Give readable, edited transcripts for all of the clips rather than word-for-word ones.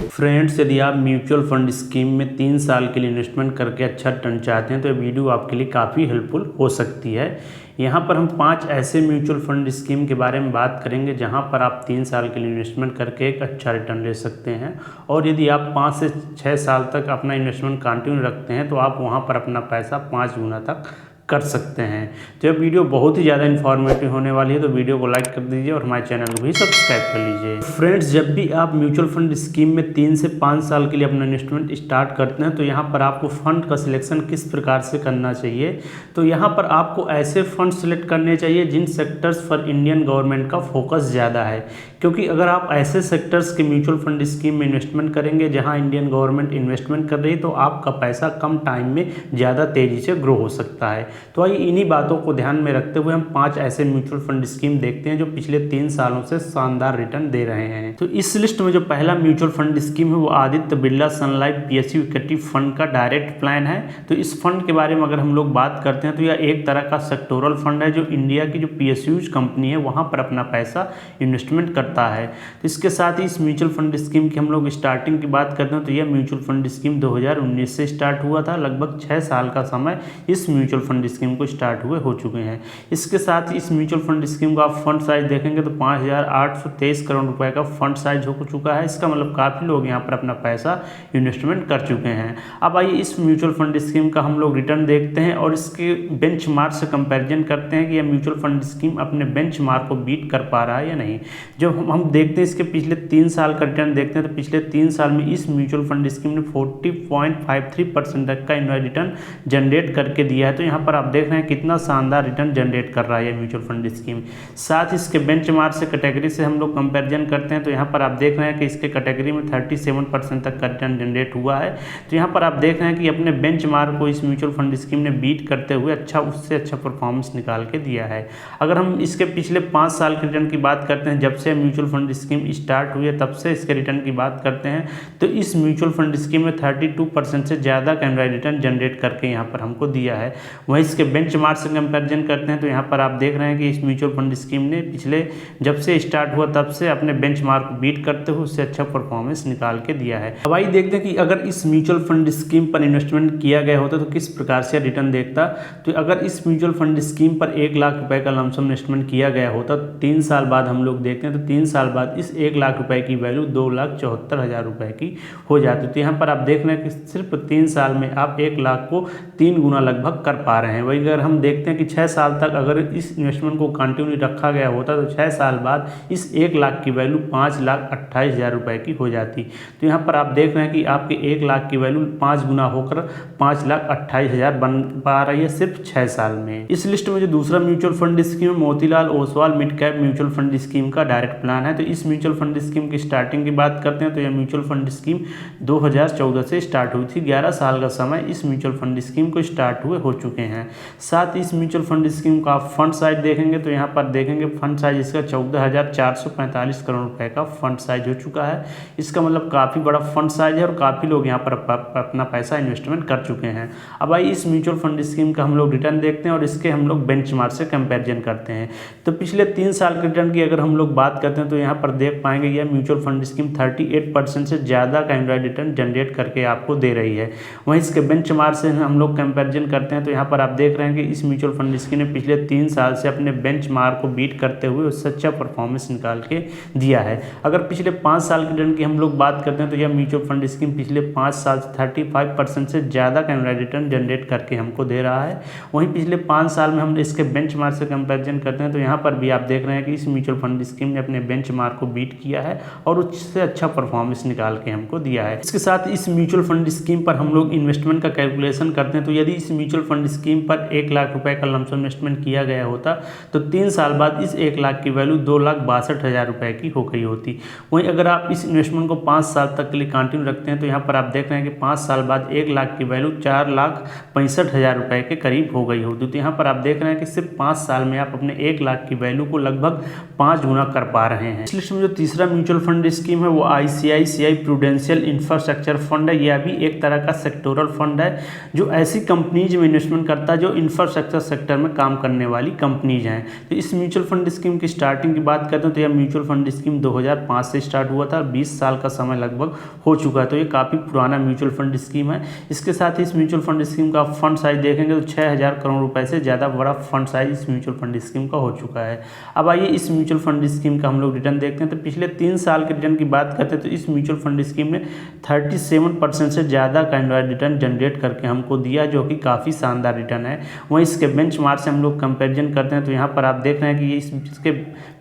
Friends, यदि आप mutual fund scheme में 3 साल के लिए इन्वेस्टमेंट करके अच्छा रिटर्न चाहते हैं तो ये वीडियो आपके लिए काफ़ी हेल्पफुल हो सकती है। यहाँ पर हम 5 ऐसे म्यूचुअल फंड स्कीम के बारे में बात करेंगे जहाँ पर आप 3 साल के लिए इन्वेस्टमेंट करके एक अच्छा रिटर्न ले सकते हैं। और यदि आप 5 से 6 साल तक अपना इन्वेस्टमेंट कंटिन्यू रखते हैं तो आप वहाँ पर अपना पैसा 5 गुना तक कर सकते हैं। तो यह वीडियो बहुत ही ज़्यादा इन्फॉर्मेटिव होने वाली है, तो वीडियो को लाइक कर दीजिए और हमारे चैनल को भी सब्सक्राइब कर लीजिए। फ्रेंड्स, जब भी आप म्यूचुअल फंड स्कीम में 3 से 5 साल के लिए अपना इन्वेस्टमेंट स्टार्ट करते हैं तो यहाँ पर आपको फंड का सिलेक्शन किस प्रकार से करना चाहिए। तो यहाँ पर आपको ऐसे फंड सेलेक्ट करने चाहिए जिन सेक्टर्स पर इंडियन गवर्नमेंट का फोकस ज़्यादा है, क्योंकि अगर आप ऐसे सेक्टर्स के म्यूचुअल फंड स्कीम में इन्वेस्टमेंट करेंगे जहाँ इंडियन गवर्नमेंट इन्वेस्टमेंट कर रही है तो आपका पैसा कम टाइम में ज़्यादा तेज़ी से ग्रो हो सकता है। तो आइए इन्हीं बातों को ध्यान में रखते हुए हम 5 ऐसे म्यूचुअल फंड स्कीम देखते हैं जो पिछले 3 सालों से शानदार रिटर्न दे रहे हैं। तो इस लिस्ट में जो पहला म्यूचुअल फंड स्कीम है वो आदित्य बिरला सन लाइफ पीएसयू इक्विटी फंड का डायरेक्ट प्लान है। तो इस फंड के बारे में अगर हम लोग बात करते हैं तो यह एक तरह का सेक्टोरल फंड है जो इंडिया की जो पीएसयूज कंपनी है वहाँ पर अपना पैसा इन्वेस्टमेंट करता है। तो इसके साथ ही इस म्यूचुअल फंड स्कीम की हम लोग स्टार्टिंग की बात करते हैं तो यह म्यूचुअल फंड स्कीम 2019 से स्टार्ट हुआ था। लगभग 6 साल का समय इस म्यूचुअल फंड स्कीम को स्टार्ट हुए हो चुके हैं। इसके साथ ही इस म्यूचुअल फंड स्कीम का आप फंड साइज देखेंगे तो 5,823 करोड़ रुपए का फंड साइज हो चुका है। इसका मतलब काफ़ी लोग यहाँ पर अपना पैसा इन्वेस्टमेंट कर चुके हैं। अब आइए इस म्यूचुअल फंड स्कीम का हम लोग रिटर्न देखते हैं और इसके बेंचमार्क से कंपैरिजन करते हैं कि यह म्यूचुअल फंड स्कीम अपने बेंचमार्क को बीट कर पा रहा है या नहीं। जब हम देखते हैं इसके पिछले 3 साल का रिटर्न देखते हैं तो पिछले 3 साल में इस म्यूचुअल फंड स्कीम ने 40.53% तक का रिटर्न जनरेट करके दिया है। तो यहाँ पर आप देख रहे हैं कितना शानदार रिटर्न जनरेट कर रहा है म्यूचुअल फंड स्कीम। साथ ही इसके बेंचमार्क से कैटेगरी से हम लोग कंपैरिजन करते हैं तो यहाँ पर आप देख रहे हैं कि इसके कैटेगरी में 37% तक का रिटर्न जनरेट हुआ है। तो यहाँ पर आप देख रहे हैं कि अपने बेंचमार्क को इस म्यूचुअल फंड स्कीम ने बीट करते हुए उससे अच्छा परफॉर्मेंस निकाल के दिया है। अगर हम इसके पिछले 5 साल के रिटर्न की बात करते हैं, जब से म्यूचुअल फंड स्कीम स्टार्ट हुई है तब से इसके रिटर्न की बात करते हैं तो इस म्यूचुअल फंड स्कीम में 32% से ज़्यादा का रिटर्न जनरेट करके यहाँ पर हमको दिया है। वहीं इसके बेंचमार्क से कंपैरिजन करते हैं तो यहाँ पर आप देख रहे हैं कि इस म्यूचुअल फंड स्कीम ने पिछले जब से स्टार्ट हुआ तब से अपने बेंचमार्क को बीट करते हुए उससे अच्छा परफॉर्मेंस निकाल के दिया है। अब आइए देखते हैं कि अगर इस म्यूचुअल फंड स्कीम पर इन्वेस्टमेंट किया गया होता तो किस प्रकार से रिटर्न देखता। तो अगर इस म्यूचुअल फंड स्कीम पर 1 लाख रुपए का लमसम इन्वेस्टमेंट किया गया होता 3 साल बाद हम लोग देखते हैं तो 3 साल बाद इस 1 लाख रुपए की वैल्यू 2,74,000 रुपए की हो जाती। तो यहाँ पर आप देख रहे हैं कि सिर्फ 3 साल में आप 1 लाख को 3 गुना लगभग कर पा रहे हैं। वही अगर हम देखते हैं कि 6 साल तक अगर इस इन्वेस्टमेंट को कंटिन्यू रखा गया होता तो 6 साल बाद इस 1 लाख की वैल्यू 5,28,000 रुपए की हो जाती। तो यहाँ पर आप देख रहे हैं कि आपके 1 लाख की वैल्यू 5 गुना होकर 5,28,000 बन पा रही है सिर्फ 6 साल में। इस लिस्ट में जो दूसरा mutual fund scheme Motilal Oswal mid cap mutual fund scheme का डायरेक्ट प्लान है। तो इस म्यूचुअल फंड स्कीम की स्टार्टिंग की बात करते हैं तो यह म्यूचुअल फंड स्कीम 2014 से स्टार्ट हुई थी। 11 साल का समय इस म्यूचुअल फंड स्कीम को स्टार्ट हुए हो चुके हैं। साथ ही इस म्यूचुअल फंड स्कीम का आप फंड साइज देखेंगे तो यहाँ पर देखेंगे फंड साइज इसका 14,445 करोड़ रुपए का फंड साइज हो चुका है। इसका मतलब काफ़ी बड़ा फंड साइज है और काफ़ी लोग यहाँ पर अपना पैसा इन्वेस्टमेंट कर चुके हैं। अब आइए इस म्यूचुअल फंड स्कीम का हम लोग रिटर्न देखते हैं और इसके हम लोग बेंचमार्क से कंपैरिजन करते हैं। तो पिछले 3 साल के रिटर्न की अगर हम लोग बात करते हैं तो यहाँ पर देख पाएंगे यह म्यूचुअल फंड स्कीम 38% से ज़्यादा का रिटर्न जनरेट करके आपको दे रही है। वहीं इसके बेंचमार्क से हम लोग कंपैरिजन करते हैं तो यहाँ पर आप देख रहे हैं कि इस म्यूचुअल फंड स्कीम ने पिछले 3 साल से अपने बेंचमार्क को बीट करते हुए उससे अच्छा परफॉर्मेंस निकाल के दिया है। अगर पिछले 5 साल के रिटर्न की हम लोग बात करते हैं तो यह म्यूचुअल फंड स्कीम पिछले 5 साल से 35% से ज़्यादा का रिटर्न जनरेट करके हमको दे रहा है। वहीं पिछले 5 साल में हम इसके बेंचमार्क से कंपैरिजन करते हैं तो यहाँ पर भी आप देख रहे हैं कि इस म्यूचुअल फंड स्कीम ने अपने बेंचमार्क को बीट किया है और उससे अच्छा परफॉर्मेंस निकाल के हमको दिया है। इसके साथ इस म्यूचुअल फंड स्कीम पर हम लोग इन्वेस्टमेंट का कैलकुलेशन करते हैं तो यदि इस म्यूचुअल फंड स्कीम पर 1 लाख रुपए का लमसम इन्वेस्टमेंट किया गया होता तो 3 साल बाद इस 1 लाख की वैल्यू 2,62,000 रुपए की हो गई होती। वहीं अगर आप इस इन्वेस्टमेंट को 5 साल तक के लिए कंटिन्यू रखते हैं तो यहाँ पर आप देख रहे हैं कि 5 साल बाद 1 लाख की वैल्यू 4,65,000 रुपए के करीब हो गई होती। तो यहाँ पर आप देख रहे हैं कि सिर्फ 5 साल में आप अपने 1 लाख की वैल्यू को लगभग 5 गुना कर पा रहे हैं। इस लिस्ट में जो तीसरा म्यूचुअल फंड स्कीम है वो ICICI प्रूडेंशियल इंफ्रास्ट्रक्चर फंड है। यह भी एक तरह का सेक्टोरल फंड है जो ऐसी कंपनीज में इन्वेस्टमेंट करता है जो इंफ्रास्ट्रक्चर सेक्टर में काम करने वाली कंपनीज हैं। तो इस म्यूचुअल फंड स्कीम की स्टार्टिंग की बात करते हैं तो यह म्यूचुअल फंड स्कीम 2005 से स्टार्ट हुआ था, 20 साल का समय लगभग हो चुका है। तो ये काफ़ी पुराना म्यूचुअल फंड स्कीम है। इसके साथ ही इस म्यूचुअल फंड स्कीम का फंड साइज देखेंगे तो 6000 करोड़ रुपए से ज़्यादा बड़ा फंड साइज इस म्यूचुअल फंड स्कीम का हो चुका है। अब आइए इस म्यूचुअल फंड स्कीम का हम लोग रिटर्न देखते हैं। तो पिछले 3 साल के रिटर्न की बात करते हैं तो इस म्यूचुअल फंड स्कीम ने 37% से ज़्यादा का एनुअल रिटर्न जनरेट करके हमको दिया, जो कि काफ़ी शानदार रिटर्न है। वहीं इसके बेंचमार्क से हम लोग कंपेरिजन करते हैं तो यहाँ पर आप देख रहे हैं कि इसके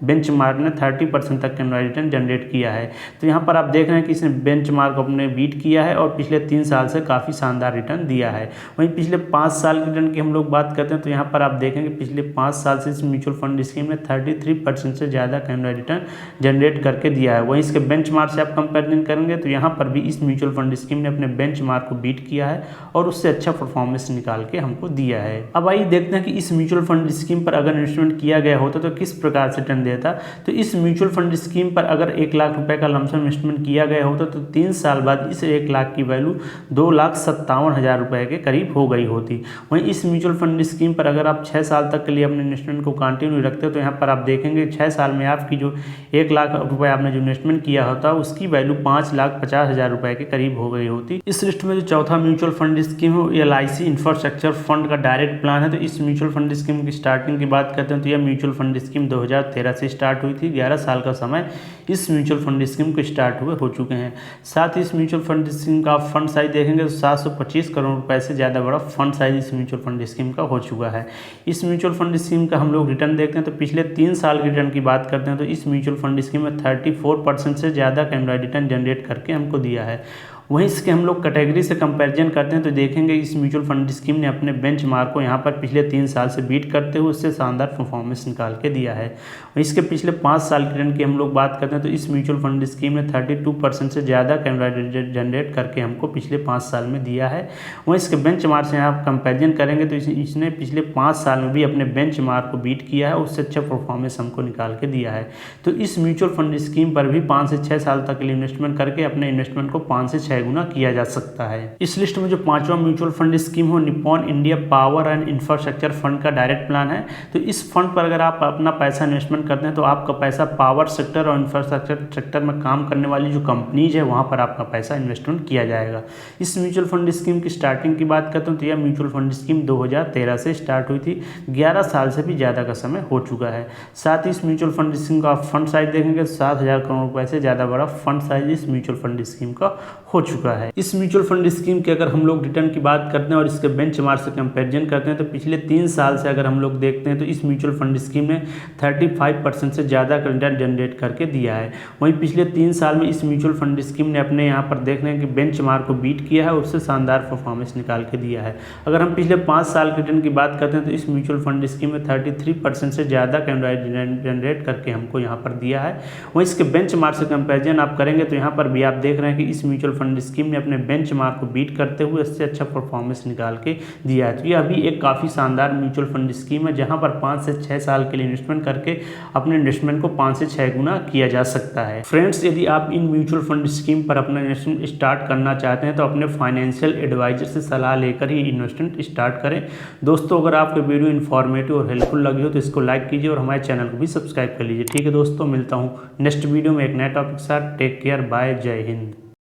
बेंचमार्क ने 30% तक का एनुअल रिटर्न जनरेट किया है। तो यहाँ पर आप देख रहे हैं कि इसने बेंचमार्क अपने बीट किया है और पिछले 3 साल से काफ़ी शानदार रिटर्न दिया है। वहीं पिछले 5 साल के रिटर्न की हम लोग बात करते हैं तो यहाँ पर आप देखेंगे पिछले 5 साल से इस म्यूचुअल फंड स्कीम ने 33% से ज़्यादा का एनुअल रिटर्न जनरेट करके दिया है। वहीं इसके बेंचमार्क से आप कंपेरिजन करेंगे तो यहाँ पर भी इस म्यूचुअल फंड स्कीम ने अपने बेंचमार्क को बीट किया है और उससे अच्छा परफॉर्मेंस निकाल के हमको दिया है। अब आइए देखते हैं कि इस म्यूचुअल फंड स्कीम पर अगर इन्वेस्टमेंट किया गया होता तो किस प्रकार से रिटर्न देता। तो इस म्यूचुअल फंड स्कीम पर अगर 1 लाख रुपए का लमसम इन्वेस्टमेंट किया गया होता तो 3 साल बाद इस 1 लाख की वैल्यू 2,57,000 रुपए के करीब हो गई होती। वहीं इस म्यूचुअल फंड स्कीम पर अगर आप 6 साल तक के लिए अपने इन्वेस्टमेंट को कंटिन्यू रखते हो तो यहाँ पर आप देखेंगे 6 साल में आपकी जो 1 लाख रुपए आपने जो इन्वेस्टमेंट किया होता उसकी वैल्यू 5,50,000 रुपए के करीब हो गई होती। इस लिस्ट में जो चौथा म्यूचुअल फंड स्कीम है LIC इंफ्रास्ट्रक्चर फंड का डायरेक्ट प्लान है। तो इस म्यूचुअल फंड स्कीम की स्टार्टिंग की बात करते हैं तो यह म्यूचुअल फंड स्कीम 2013 से स्टार्ट हुई थी। 11 साल का समय इस म्यूचुअल फंड स्कीम को स्टार्ट हुए हो चुके हैं। साथ ही इस म्यूचुअल फंड स्कीम का फंड साइज देखेंगे तो 725 करोड़ रुपए से ज़्यादा बड़ा फंड साइज इस म्यूचुअल फंड स्कीम का हो चुका है। इस म्यूचुअल फंड स्कीम का हम लोग रिटर्न देखते हैं तो पिछले 3 साल के रिटर्न की बात करते हैं तो इस म्यूचुअल फंड स्कीम में 34% से ज़्यादा का एनुअल रिटर्न जनरेट करके हमको दिया है। वहीं इसके हम लोग कैटेगरी से कंपैरिजन करते हैं तो देखेंगे इस म्यूचुअल फंड स्कीम ने अपने बेंचमार्क को यहाँ पर पिछले 3 साल से बीट करते हुए उससे शानदार परफॉर्मेंस निकाल के दिया है। इसके पिछले 5 साल के रिटर्न की हम लोग बात करते हैं तो इस म्यूचुअल फंड स्कीम ने 32% से ज़्यादा का एनुअल जनरेट करके हमको पिछले 5 साल में दिया है। वहीं इसके बेंचमार्क से आप कंपेरिजन करेंगे तो इसने पिछले 5 साल में भी अपने बेंचमार्क को बीट किया है, उससे अच्छा परफॉर्मेंस हमको निकाल के दिया है। तो इस म्यूचुअल फंड स्कीम पर भी 5 से 6 साल तक के लिए इन्वेस्टमेंट करके अपने इन्वेस्टमेंट को 5 से 6 गुना किया जा सकता है। इस लिस्ट में जो 5वां म्यूचुअल फंड स्कीम हो Nippon India power and infrastructure fund का डायरेक्ट प्लान है। तो इस फंड पर अगर आप अपना पैसा इन्वेस्टमेंट करते हैं तो आपका पैसा पावर सेक्टर और इंफ्रास्ट्रक्चर सेक्टर में काम करने वाली जो कंपनीज है वहां पर आपका पैसा इन्वेस्टमेंट किया जाएगा। इस म्यूचुअल फंड स्कीम की स्टार्टिंग की बात करते हैं तो यह म्यूचुअल फंड स्कीम 2013 से स्टार्ट हुई थी। 11 साल से भी ज़्यादा का समय हो चुका है। साथ ही इस म्यूचुअल फंड स्कीम का फंड साइज देखेंगे 7,000 करोड़ रुपए से ज़्यादा बड़ा फंड साइज इस म्यूचुअल फंड स्कीम का हो चुका है। इस म्यूचुअल फंड स्कीम के अगर हम लोग रिटर्न की बात करते हैं और इसके बेंचमार्क से कंपैरिजन करते हैं तो पिछले 3 साल से अगर हम लोग देखते हैं तो इस म्यूचुअल फंड स्कीम ने 35% से ज़्यादा का रिटर्न जनरेट करके दिया है। वहीं पिछले 3 साल में इस म्यूचुअल फंड स्कीम ने अपने यहाँ पर देख रहे हैं कि बेंचमार्क को बीट किया है, उससे शानदार परफॉर्मेंस निकाल के दिया है। अगर हम पिछले 5 साल के रिटर्न की बात करते हैं तो इस म्यूचुअल फंड स्कीम में 33% से ज़्यादा का जनरेट करके हमको यहाँ पर दिया है। वहीं इसके बेंचमार्क से कंपेरिजन आप करेंगे तो यहाँ पर भी आप देख रहे हैं कि इस म्यूचुअल फंड स्कीम ने अपने बेंचमार्क को बीट करते हुए इससे अच्छा परफॉर्मेंस निकाल के दिया है। तो यह अभी एक काफ़ी शानदार म्यूचुअल फंड स्कीम है जहां पर 5 से 6 साल के लिए इन्वेस्टमेंट करके अपने इन्वेस्टमेंट को 5 से 6 गुना किया जा सकता है। फ्रेंड्स, यदि आप इन म्यूचुअल फंड स्कीम पर अपना इन्वेस्टमेंट स्टार्ट करना चाहते हैं तो अपने फाइनेंशियल एडवाइजर से सलाह लेकर ही इन्वेस्टमेंट स्टार्ट करें। दोस्तों, अगर आपको वीडियो इन्फॉर्मेटिव और हेल्पफुल लगी हो तो इसको लाइक कीजिए और हमारे चैनल को भी सब्सक्राइब कर लीजिए। ठीक है दोस्तों, मिलता हूँ नेक्स्ट वीडियो में एक नए टॉपिक के साथ। टेक केयर, बाय, जय हिंद।